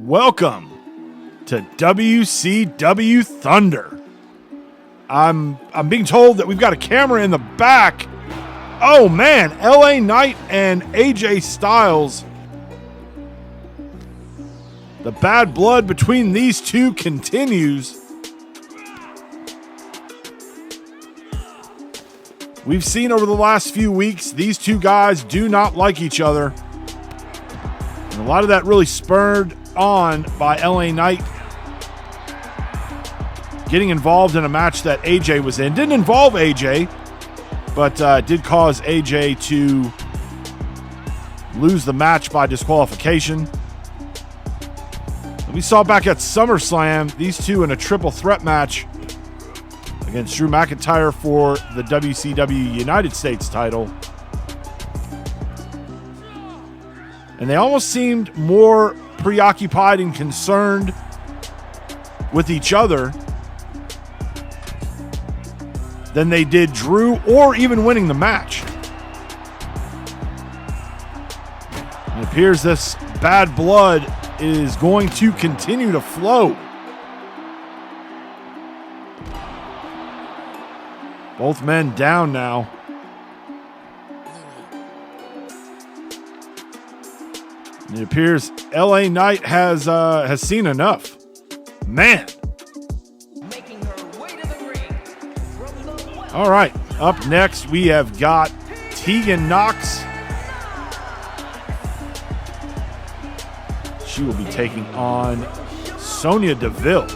Welcome to WCW Thunder. I'm being told that we've got a camera in the back. Oh man, LA Knight and AJ Styles. The bad blood between these two continues. We've seen over the last few weeks, these two guys do not like each other. And a lot of that really spurred on by LA Knight getting involved in a match that AJ was in. Didn't involve AJ, but did cause AJ to lose the match by disqualification. And we saw back at Summerslam, these two in a triple threat match against Drew McIntyre for the WCW United States title. And they almost seemed more preoccupied and concerned with each other than they did Drew or even winning the match. It appears this bad blood is going to continue to flow. Both men down now. It appears LA Knight has seen enough. Man. All right, up next we have got Tegan Knox. She will be taking on Sonya Deville.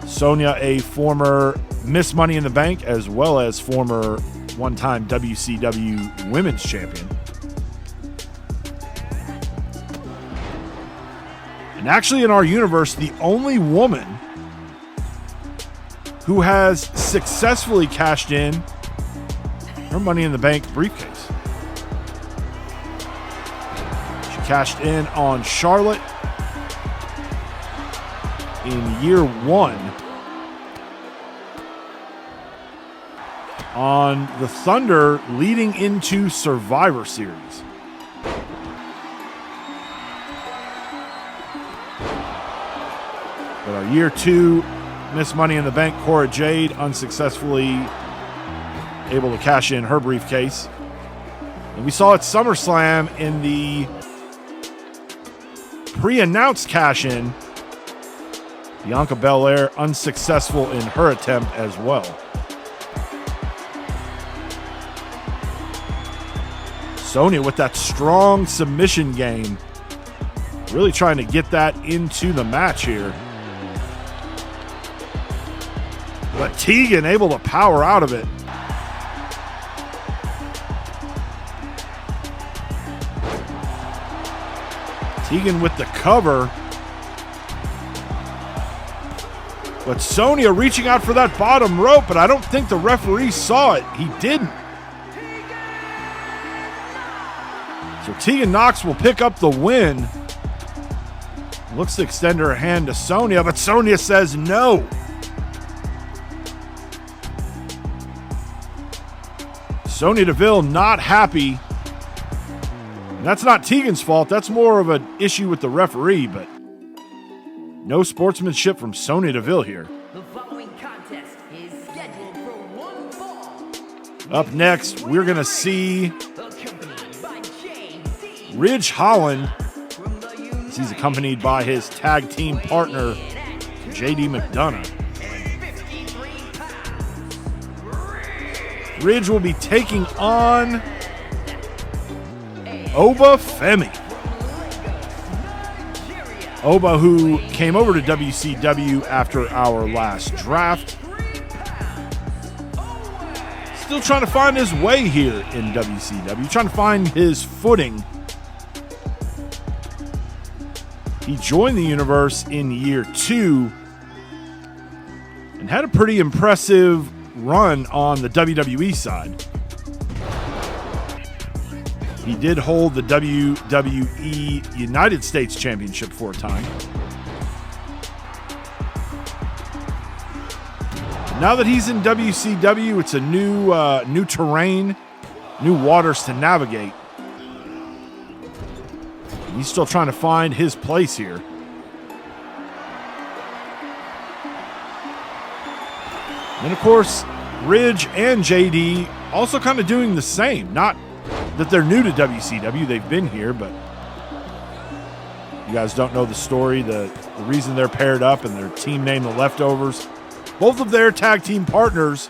Sonya, a former Miss Money in the Bank, as well as former one-time WCW Women's Champion. And actually in our universe, the only woman who has successfully cashed in her Money in the Bank briefcase. She cashed in on Charlotte in year one on the Thunder leading into Survivor Series. But our year two Miss Money in the Bank, Cora Jade, unsuccessfully able to cash in her briefcase. And we saw at SummerSlam in the pre-announced cash-in, Bianca Belair unsuccessful in her attempt as well. Sonya with that strong submission game, really trying to get that into the match here. But Tegan able to power out of it. Tegan with the cover. But Sonya reaching out for that bottom rope, but I don't think the referee saw it. He didn't. So Tegan Knox will pick up the win. Looks to extend her hand to Sonya, but Sonya says no. Sonya Deville not happy. And that's not Tegan's fault. That's more of an issue with the referee, but no sportsmanship from Sonya Deville here. The following contest is scheduled for one fall. Up next, we're going to see Ridge Holland. He's accompanied by his tag team partner, JD McDonough. Ridge will be taking on Oba Femi. Oba, who came over to WCW after our last draft. Still trying to find his way here in WCW, trying to find his footing. He joined the universe in year two and had a pretty impressive run on the WWE side. He did hold the WWE United States Championship for a time. Now that he's in WCW, it's a new terrain, new waters to navigate. He's still trying to find his place here. And of course, Ridge and JD also kind of doing the same. Not that they're new to WCW, they've been here, but you guys don't know the story, the reason they're paired up and their team name, the Leftovers. Both of their tag team partners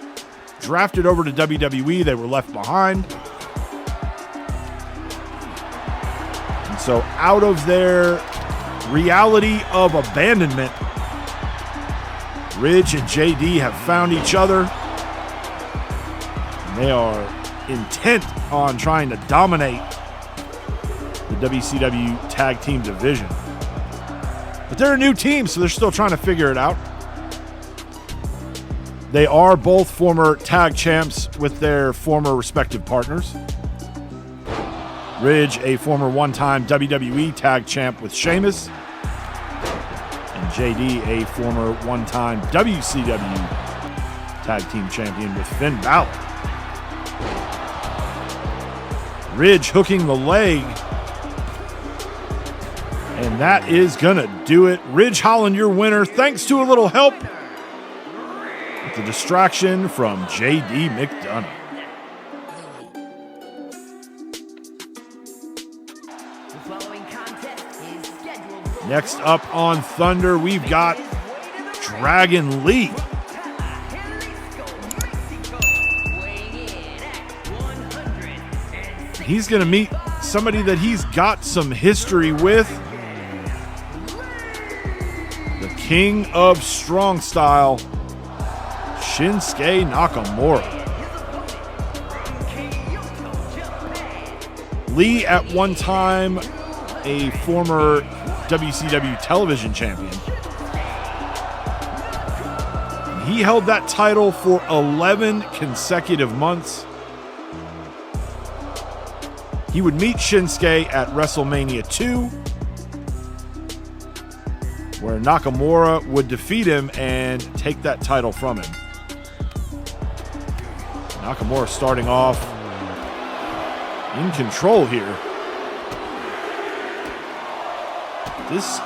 drafted over to WWE. They were left behind. And so out of their reality of abandonment, Ridge and JD have found each other. And they are intent on trying to dominate the WCW Tag Team division. But they're a new team, so they're still trying to figure it out. They are both former tag champs with their former respective partners. Ridge, a former one-time WWE tag champ with Sheamus. And JD, a former one-time WCW tag team champion with Finn Balor. Ridge hooking the leg. And that is going to do it. Ridge Holland, your winner, thanks to a little help with the distraction from JD McDonough. Next up on Thunder, we've got Dragon Lee. He's going to meet somebody that he's got some history with. The King of Strong Style, Shinsuke Nakamura. Lee, at one time a former WCW television champion. He held that title for 11 consecutive months. He would meet Shinsuke at WrestleMania 2, where Nakamura would defeat him and take that title from him. Nakamura starting off in control here. This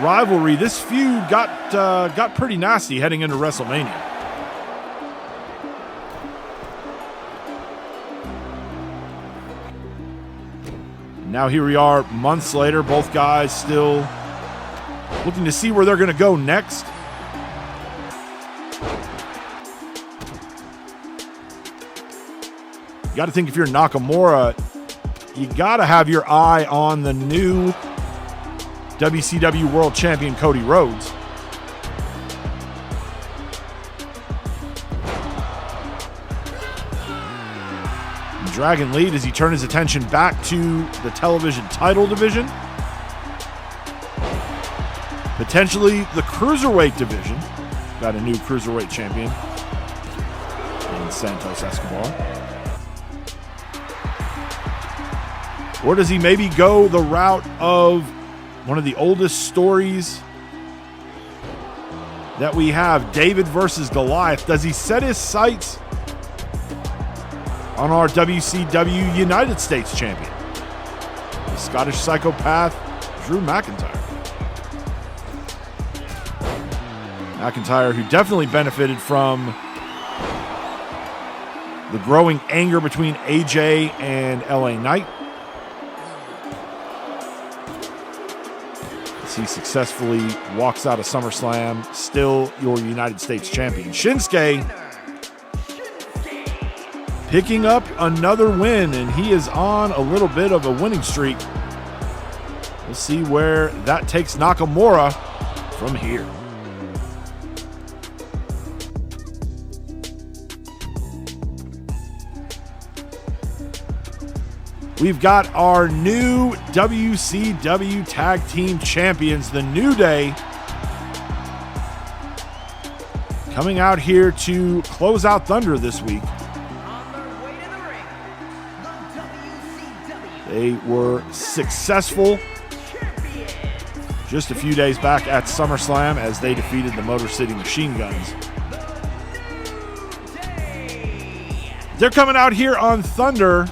rivalry, this feud got pretty nasty heading into WrestleMania. Now here we are months later, both guys still looking to see where they're going to go next. You got to think, if you're Nakamura, you got to have your eye on the new WCW World Champion Cody Rhodes. Dragon Lee, does he turn his attention back to the television title division? Potentially the Cruiserweight division. Got a new Cruiserweight champion in Santos Escobar. Or does he maybe go the route of one of the oldest stories that we have, David versus Goliath? Does he set his sights on our WCW United States Champion, the Scottish psychopath, Drew McIntyre? McIntyre, who definitely benefited from the growing anger between AJ and LA Knight. As he successfully walks out of SummerSlam, still your United States Champion. Shinsuke picking up another win, and he is on a little bit of a winning streak. We'll see where that takes Nakamura from here. We've got our new WCW Tag Team Champions, the New Day, coming out here to close out Thunder this week. They were successful just a few days back at SummerSlam as they defeated the Motor City Machine Guns. They're coming out here on Thunder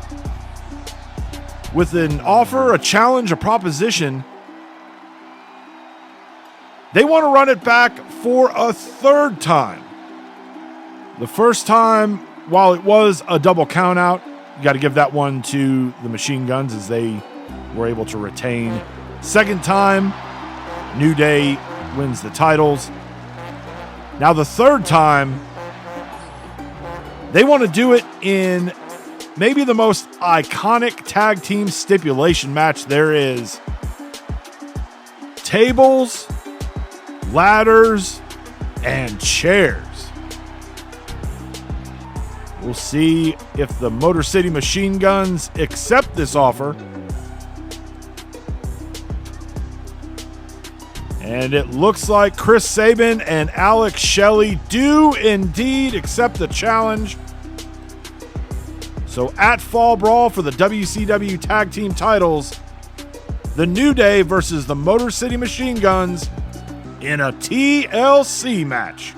with an offer, a challenge, a proposition. They want to run it back for a third time. The first time, while it was a double countout, you got to give that one to the Machine Guns as they were able to retain. Second time, New Day wins the titles. Now the third time, they want to do it in maybe the most iconic tag team stipulation match there is. Tables, ladders, and chairs. We'll see if the Motor City Machine Guns accept this offer. And it looks like Chris Sabin and Alex Shelley do indeed accept the challenge. So at Fall Brawl for the WCW Tag Team titles, the New Day versus the Motor City Machine Guns in a TLC match.